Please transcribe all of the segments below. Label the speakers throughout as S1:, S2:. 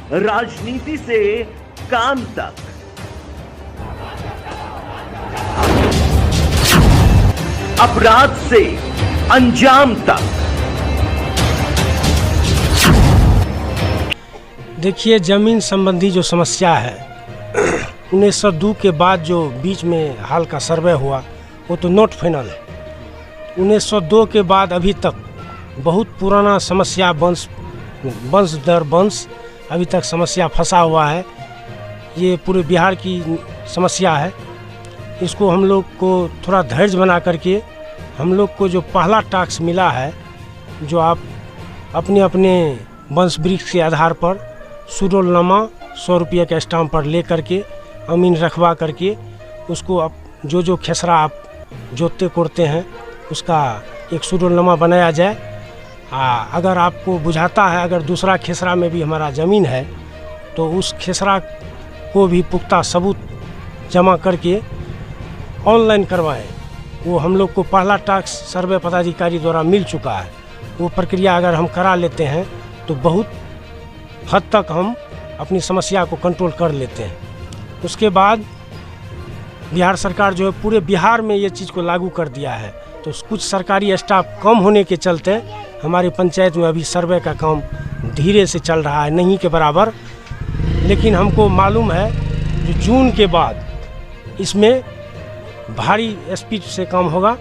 S1: राजनीति से काम तक, अपराध से अंजाम तक।
S2: देखिए, जमीन संबंधी जो समस्या है 1902 के बाद जो बीच में हाल का सर्वे हुआ वो तो नॉट फाइनल है। 1902 के बाद अभी तक बहुत पुराना समस्या वंश दर वंश अभी तक समस्या फंसा हुआ है। ये पूरे बिहार की समस्या है। इसको हम लोग को थोड़ा धैर्य बना करके हम लोग को जो पहला टास्क मिला है, जो आप अपने अपने वंश वृक्ष के आधार पर सुडोलनामा 100 रुपये के स्टाम्प पर ले करके अमीन रखवा करके उसको आप जो खेसरा आप जोतते कोड़ते हैं उसका एक सुडोलनामा बनाया जाए। अगर आपको बुझाता है अगर दूसरा खेसरा में भी हमारा ज़मीन है तो उस खेसरा को भी पुख्ता सबूत जमा करके ऑनलाइन करवाएं। वो हम लोग को पहला टास्क सर्वे पदाधिकारी द्वारा मिल चुका है। वो प्रक्रिया अगर हम करा लेते हैं तो बहुत हद तक हम अपनी समस्या को कंट्रोल कर लेते हैं। उसके बाद बिहार सरकार जो है पूरे बिहार में ये चीज़ को लागू कर दिया है। तो कुछ सरकारी स्टाफ कम होने के चलते हमारी पंचायत में अभी सर्वे का काम धीरे से चल रहा है, नहीं के बराबर। लेकिन हमको मालूम है जो जून के बाद इसमें भारी स्पीड से काम होगा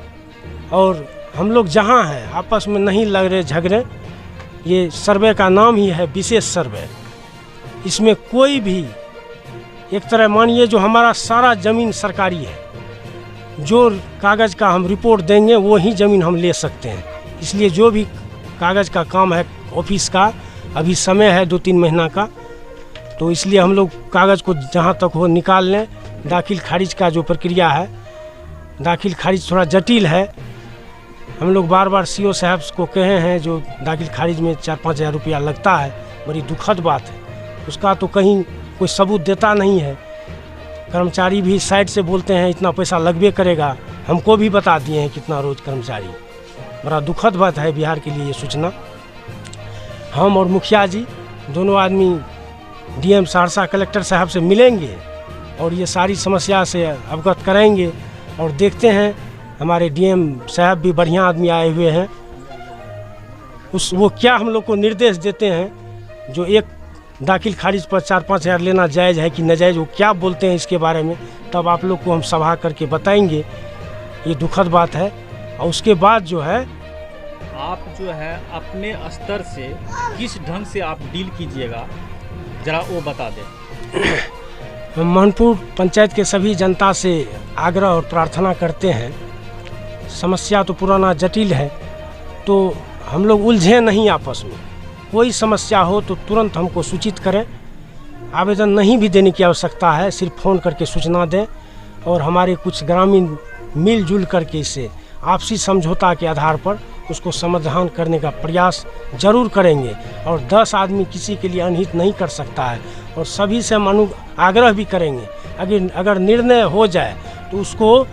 S2: और हम लोग जहाँ हैं आपस में नहीं लग रहे झगड़े। ये सर्वे का नाम ही है विशेष सर्वे। इसमें कोई भी एक तरह मानिए जो हमारा सारा ज़मीन सरकारी है, जो कागज़ का हम रिपोर्ट देंगे वो ही ज़मीन हम ले सकते हैं। इसलिए जो भी कागज़ का काम है ऑफिस का, अभी समय है 2-3 महीना का, तो इसलिए हम लोग कागज़ को जहाँ तक हो निकाल लें। दाखिल खारिज का जो प्रक्रिया है, दाखिल खारिज थोड़ा जटिल है। हम लोग बार बार सीओ साहब को कहे हैं, जो दाखिल खारिज में 4-5 हज़ार रुपया लगता है, बड़ी दुखद बात है। उसका तो कहीं कोई सबूत देता नहीं है। कर्मचारी भी साइड से बोलते हैं इतना पैसा लगबे करेगा, हमको भी बता दिए हैं कितना रोज़ कर्मचारी। बड़ा दुखद बात है बिहार के लिए ये सूचना। हम और मुखिया जी दोनों आदमी डीएम सहरसा कलेक्टर साहब से मिलेंगे और ये सारी समस्या से अवगत कराएंगे। और देखते हैं हमारे डीएम साहब भी बढ़िया आदमी आए हुए हैं, वो क्या हम लोग को निर्देश देते हैं। जो एक दाखिल खारिज पर 4-5 हज़ार लेना जायज़ है कि नाजायज़, वो क्या बोलते हैं इसके बारे में, तब आप लोग को हम सभा करके बताएंगे। ये दुखद बात है। और उसके बाद जो है
S3: आप जो है अपने स्तर से किस ढंग से आप डील कीजिएगा, ज़रा वो बता दें।
S2: हम मोहनपुर पंचायत के सभी जनता से आग्रह और प्रार्थना करते हैं, समस्या तो पुराना जटिल है, तो हम लोग उलझे नहीं आपस में। कोई समस्या हो तो तुरंत हमको सूचित करें। आवेदन नहीं भी देने की आवश्यकता है, सिर्फ फ़ोन करके सूचना दें। और हमारे कुछ ग्रामीण मिलजुल करके इसे आपसी समझौता के आधार पर उसको समाधान करने का प्रयास जरूर करेंगे। और 10 आदमी किसी के लिए अनहित नहीं कर सकता है। और सभी से हम आग्रह भी करेंगे, अगर निर्णय हो जाए तो उसको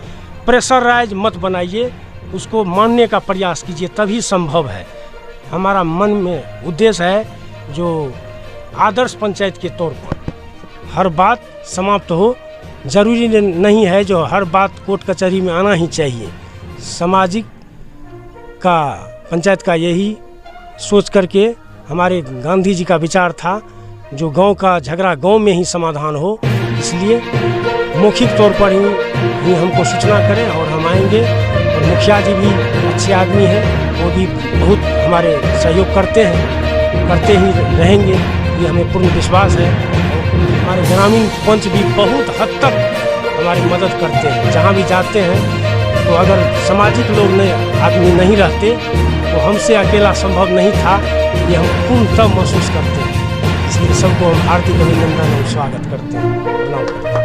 S2: प्रेशराइज मत बनाइए, उसको मानने का प्रयास कीजिए, तभी संभव है। हमारा मन में उद्देश्य है जो आदर्श पंचायत के तौर पर हर बात समाप्त हो। जरूरी नहीं है जो हर बात कोर्ट कचहरी में आना ही चाहिए। सामाजिक का पंचायत का यही सोच करके हमारे गांधी जी का विचार था, जो गांव का झगड़ा गांव में ही समाधान हो। इसलिए मौखिक तौर पर ही हमको सूचना करें और हम आएंगे। और मुखिया जी भी अच्छे आदमी हैं, वो भी बहुत हमारे सहयोग करते हैं, करते ही रहेंगे, ये हमें पूर्ण विश्वास है। और हमारे ग्रामीण पंच भी बहुत हद तक हमारी मदद करते हैं। जहाँ भी जाते हैं तो अगर सामाजिक लोग आदमी नहीं रहते तो हमसे अकेला संभव नहीं था, ये हम पूर्ण तब महसूस करते हैं। इसलिए सबको हम हार्दिक अभिनंदन और स्वागत करते हैं।